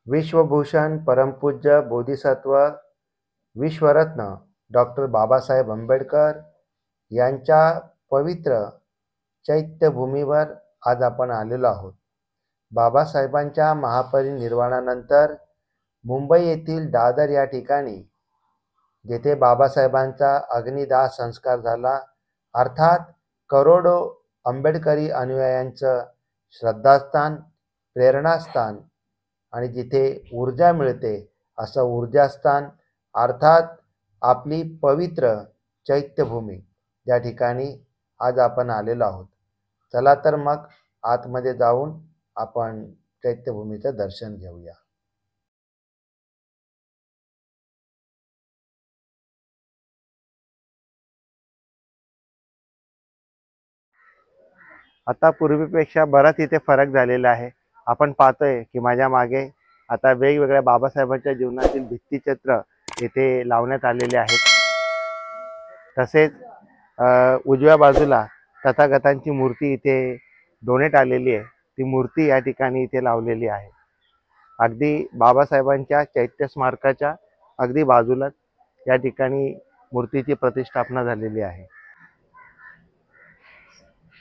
विश्वभूषण परमपूज्य बोधिसत्व विश्वरत्न डॉक्टर बाबासाहेब आंबेडकर यांच्या पवित्र चैत्यभूमीवर आज आपण आलेलो आहोत. बाबासाहेबांच्या महापरिनिर्वाणानंतर मुंबई येथील दादर या ठिकाणी जेथे बाबासाहेबांचा अग्निदाह संस्कार झाला, अर्थात करोडो आंबेडकरी अनुयायांचं श्रद्धास्थान, प्रेरणास्थान आणि जिथे ऊर्जा मिळते असं ऊर्जास्थान, अर्थात आपली पवित्र चैत्यभूमी, या ठिकाणी आज आपण आलेलो आहोत. चला तर मग आतमध्ये जाऊन आपण चैत्यभूमीचं दर्शन घेऊया. आता पूर्वीपेक्षा बराच इथे फरक झालेला आहे. आपण पाहतोय की माझ्या मागे आता वेगवेगळ्या बाबासाहेबांच्या जीवनातील भित्तिचित्र इथे लावण्यात आलेले आहेत. तसेच उजव्या बाजूला तथागतांची मूर्ती इथे डोनेट आलेली आहे. ती मूर्ती या ठिकाणी इथे लावलेली आहे. अगदी बाबासाहेबांच्या चैत्य स्मारकाच्या अगदी बाजूलाच या ठिकाणी मूर्तीची प्रतिष्ठापना झालेली आहे.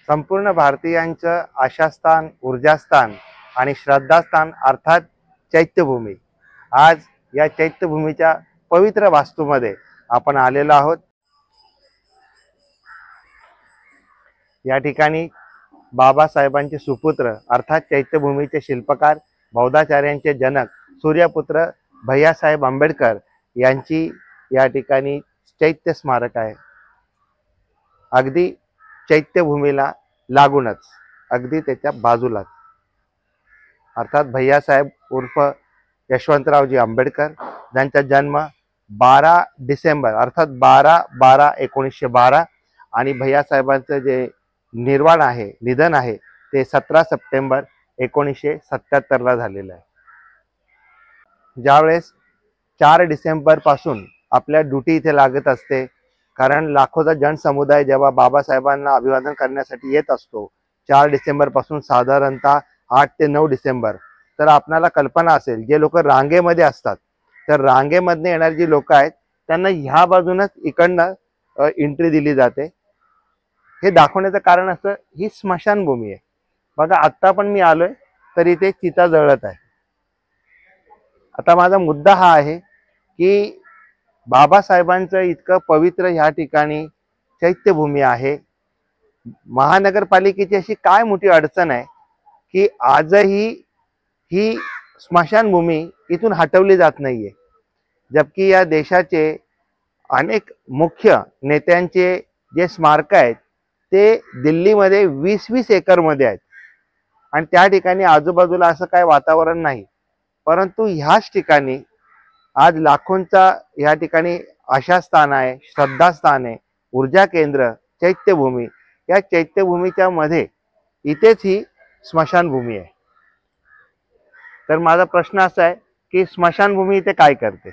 संपूर्ण भारतीयांचं आशास्थान, ऊर्जास्थान आणि श्रद्धास्थान अर्थात चैत्यभूमी. आज या चैत्यभूमीच्या पवित्र वास्तूमध्ये आपण आलेलो आहोत. या ठिकाणी बाबासाहेबांचे सुपुत्र अर्थात चैत्यभूमीचे शिल्पकार, बौद्धाचार्यांचे जनक सूर्यपुत्र भैयासाहेब आंबेडकर यांची या ठिकाणी चैत्य स्मारक आहे. अगदी चैत्यभूमीला लागूनच, अगदी त्याच्या बाजूलाच, अर्थात भैयासाहेब उर्फ यशवंतरावजी आंबेडकर, ज्यांचा जन्म 12 डिसेंबर अर्थात 12/12/1912 आणि भैयासाहेबांचं जे निधन आहे ते 17 सप्टेंबर 1977ला झालेलं आहे. ज्यावेळेस 4 डिसेंबर पासून आपल्या ड्युटी इथे लागत असते, कारण लाखोचा जनसमुदाय जेव्हा बाबासाहेबांना अभिवादन करण्यासाठी येत असतो 4 डिसेंबर पासून साधारणतः 8 ते 9 डिसेंबर, तर आपणाला कल्पना असेल जे लोक रांगेमध्ये असतात, तर रांगेमधनं येणारी जी लोक आहेत त्यांना ह्या बाजूनच इकडनं एंट्री दिली जाते. हे दाखवण्याचं कारण असं, ही स्मशानभूमी आहे. बघा आत्ता पण मी आलोय तर इथे चिता जळत आहे. आता माझा मुद्दा हा आहे की बाबासाहेबांचं इतकं पवित्र ह्या ठिकाणी चैत्यभूमी आहे. महानगरपालिकेची अशी काय मोठी अडचण आहे की आजही ही स्मशानभूमी इथून हटवली जात नाहीये, जबकि या देशाचे अनेक मुख्य नेत्यांचे जे स्मारक आहेत ते दिल्लीमध्ये 20-20 एकरमध्ये आहेत आणि त्या ठिकाणी आजूबाजूला असं काय वातावरण नाही. परंतु ह्याच ठिकाणी आज लाखोंचा या ठिकाणी आशास्थान आहे, श्रद्धास्थान आहे, ऊर्जा केंद्र, चैत्यभूमी. या चैत्यभूमीच्या मध्ये इथेच ही स्मशानभूमी आहे. तर माझा प्रश्न असा आहे की स्मशानभूमी इथे काय करते?